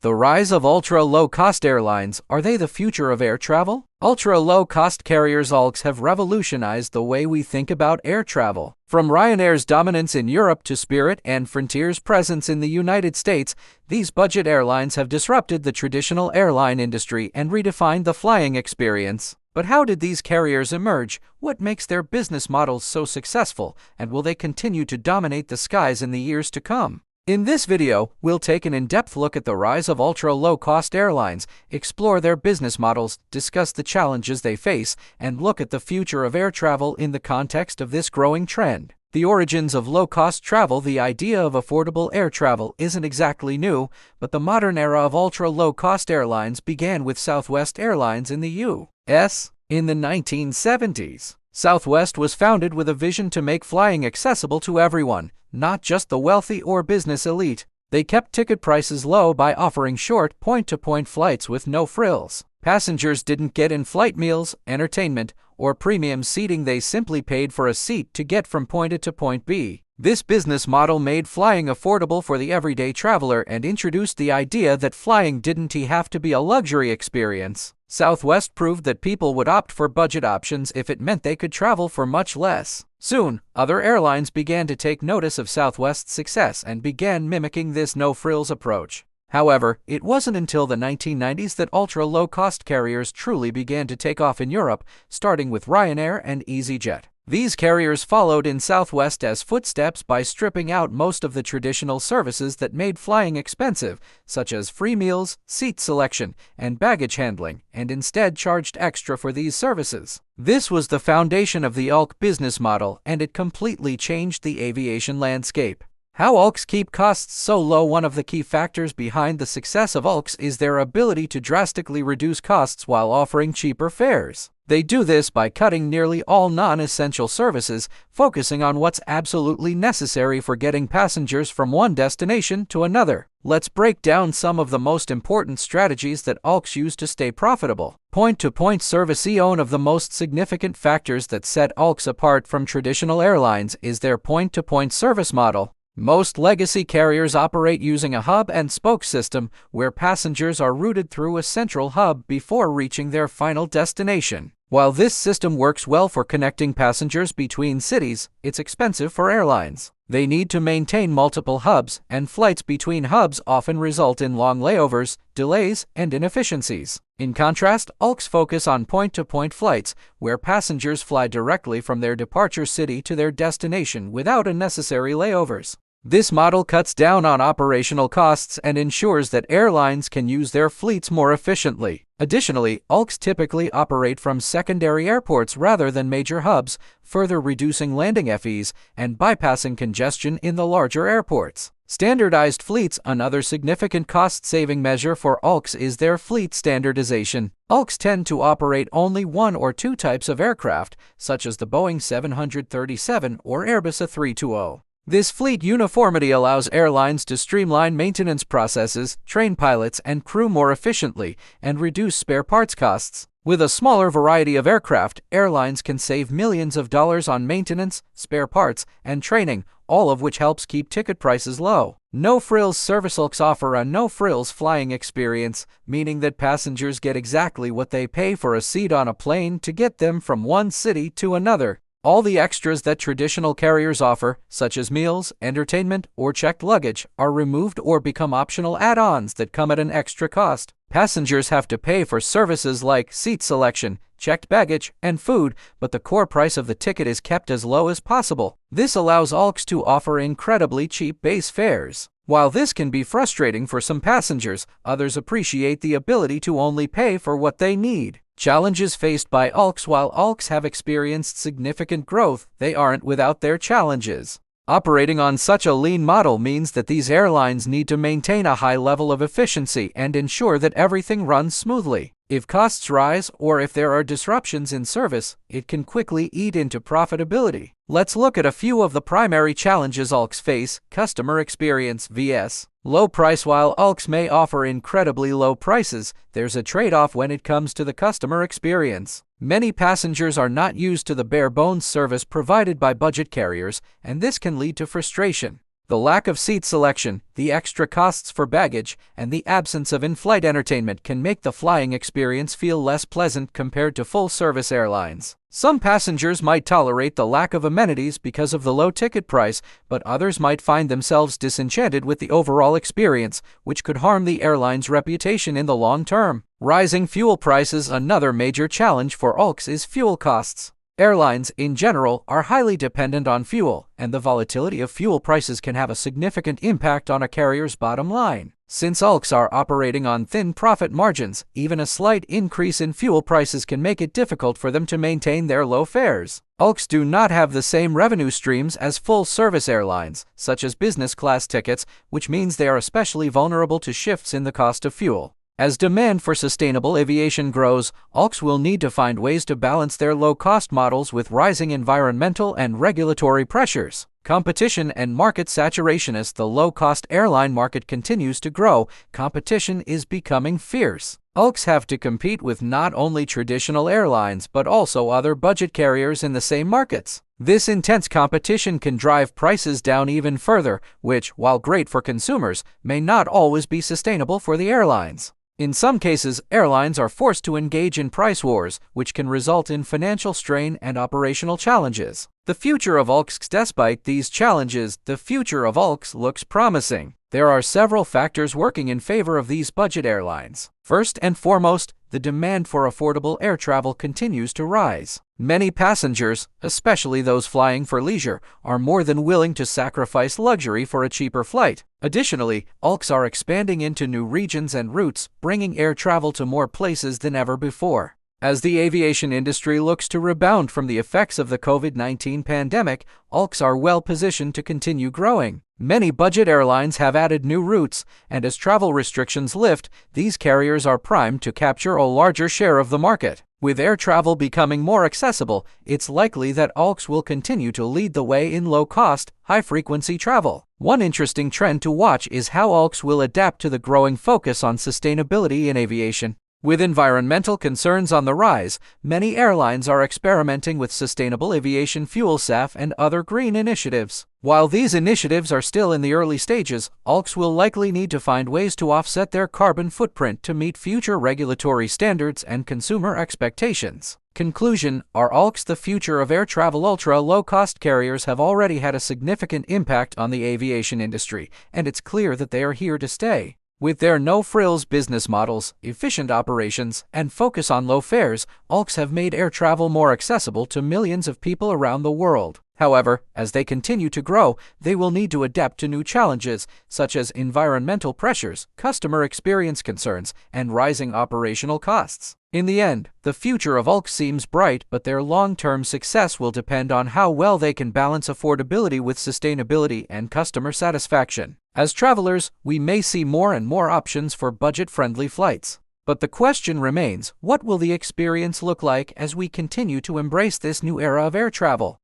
The rise of ultra-low-cost airlines, are they the future of air travel? Ultra-low-cost carriers ULCs have revolutionized the way we think about air travel. From Ryanair's dominance in Europe to Spirit and Frontier's presence in the United States, these budget airlines have disrupted the traditional airline industry and redefined the flying experience. But how did these carriers emerge? What makes their business models so successful? And will they continue to dominate the skies in the years to come? In this video, we'll take an in-depth look at the rise of ultra-low-cost airlines, explore their business models, discuss the challenges they face, and look at the future of air travel in the context of this growing trend. The origins of low-cost travel. The idea of affordable air travel isn't exactly new, but the modern era of ultra-low-cost airlines began with Southwest Airlines in the U.S. in the 1970s. Southwest was founded with a vision to make flying accessible to everyone, not just the wealthy or business elite. They kept ticket prices low by offering short, point-to-point flights with no frills. Passengers didn't get in-flight meals, entertainment, or premium seating. They simply paid for a seat to get from point A to point B. This business model made flying affordable for the everyday traveler and introduced the idea that flying didn't have to be a luxury experience. Southwest proved that people would opt for budget options if it meant they could travel for much less. Soon, other airlines began to take notice of Southwest's success and began mimicking this no-frills approach. However, it wasn't until the 1990s that ultra-low-cost carriers truly began to take off in Europe, starting with Ryanair and EasyJet. These carriers followed in Southwest's footsteps by stripping out most of the traditional services that made flying expensive, such as free meals, seat selection, and baggage handling, and instead charged extra for these services. This was the foundation of the ULC business model, and it completely changed the aviation landscape. How ULCs keep costs so low? One of the key factors behind the success of ULCs is their ability to drastically reduce costs while offering cheaper fares. They do this by cutting nearly all non-essential services, focusing on what's absolutely necessary for getting passengers from one destination to another. Let's break down some of the most important strategies that ULCs use to stay profitable. Point-to-point service. One of the most significant factors that set ULCs apart from traditional airlines is their point-to-point service model. Most legacy carriers operate using a hub-and-spoke system where passengers are routed through a central hub before reaching their final destination. While this system works well for connecting passengers between cities, it's expensive for airlines. They need to maintain multiple hubs, and flights between hubs often result in long layovers, delays, and inefficiencies. In contrast, ULCs focus on point-to-point flights, where passengers fly directly from their departure city to their destination without unnecessary layovers. This model cuts down on operational costs and ensures that airlines can use their fleets more efficiently. Additionally, ULCs typically operate from secondary airports rather than major hubs, further reducing landing fees and bypassing congestion in the larger airports. Standardized fleets. Another significant cost-saving measure for ULCs is their fleet standardization. ULCs tend to operate only one or two types of aircraft, such as the Boeing 737 or Airbus A320. This fleet uniformity allows airlines to streamline maintenance processes, train pilots and crew more efficiently, and reduce spare parts costs. With a smaller variety of aircraft, airlines can save millions of dollars on maintenance, spare parts, and training, all of which helps keep ticket prices low. No-frills service. ULCs offer a no-frills flying experience, meaning that passengers get exactly what they pay for a seat on a plane to get them from one city to another. All the extras that traditional carriers offer, such as meals, entertainment, or checked luggage, are removed or become optional add-ons that come at an extra cost. Passengers have to pay for services like seat selection, checked baggage, and food, but the core price of the ticket is kept as low as possible. This allows ULCs to offer incredibly cheap base fares. While this can be frustrating for some passengers, others appreciate the ability to only pay for what they need. Challenges faced by ULCs. While ULCs have experienced significant growth, they aren't without their challenges. Operating on such a lean model means that these airlines need to maintain a high level of efficiency and ensure that everything runs smoothly. If costs rise or if there are disruptions in service, it can quickly eat into profitability. Let's look at a few of the primary challenges ULCs face. Customer experience vs. low price. While ULCs may offer incredibly low prices, there's a trade-off when it comes to the customer experience. Many passengers are not used to the bare-bones service provided by budget carriers, and this can lead to frustration. The lack of seat selection, the extra costs for baggage, and the absence of in-flight entertainment can make the flying experience feel less pleasant compared to full-service airlines. Some passengers might tolerate the lack of amenities because of the low ticket price, but others might find themselves disenchanted with the overall experience, which could harm the airline's reputation in the long term. Rising fuel prices. Another major challenge for ULCCs is fuel costs. Airlines, in general, are highly dependent on fuel, and the volatility of fuel prices can have a significant impact on a carrier's bottom line. Since ULCCs are operating on thin profit margins, even a slight increase in fuel prices can make it difficult for them to maintain their low fares. ULCCs do not have the same revenue streams as full-service airlines, such as business class tickets, which means they are especially vulnerable to shifts in the cost of fuel. As demand for sustainable aviation grows, ULCCs will need to find ways to balance their low-cost models with rising environmental and regulatory pressures. Competition and market saturation. As the low-cost airline market continues to grow, competition is becoming fierce. ULCCs have to compete with not only traditional airlines but also other budget carriers in the same markets. This intense competition can drive prices down even further, which, while great for consumers, may not always be sustainable for the airlines. In some cases, airlines are forced to engage in price wars, which can result in financial strain and operational challenges. The future of ULCCs. Despite these challenges, the future of ULCCs looks promising. There are several factors working in favor of these budget airlines. First and foremost, the demand for affordable air travel continues to rise. Many passengers, especially those flying for leisure, are more than willing to sacrifice luxury for a cheaper flight. Additionally, ULCCs are expanding into new regions and routes, bringing air travel to more places than ever before. As the aviation industry looks to rebound from the effects of the COVID-19 pandemic, ULCCs are well positioned to continue growing. Many budget airlines have added new routes, and as travel restrictions lift, these carriers are primed to capture a larger share of the market. With air travel becoming more accessible, it's likely that ULCCs will continue to lead the way in low-cost, high-frequency travel. One interesting trend to watch is how ULCCs will adapt to the growing focus on sustainability in aviation. With environmental concerns on the rise, many airlines are experimenting with sustainable aviation fuel SAF and other green initiatives. While these initiatives are still in the early stages, ULCCs will likely need to find ways to offset their carbon footprint to meet future regulatory standards and consumer expectations. Conclusion: are ULCCs the future of air travel? Ultra-low-cost carriers have already had a significant impact on the aviation industry, and it's clear that they are here to stay. With their no-frills business models, efficient operations, and focus on low fares, ULCCs have made air travel more accessible to millions of people around the world. However, as they continue to grow, they will need to adapt to new challenges, such as environmental pressures, customer experience concerns, and rising operational costs. In the end, the future of ULCCs seems bright, but their long-term success will depend on how well they can balance affordability with sustainability and customer satisfaction. As travelers, we may see more and more options for budget-friendly flights. But the question remains, what will the experience look like as we continue to embrace this new era of air travel?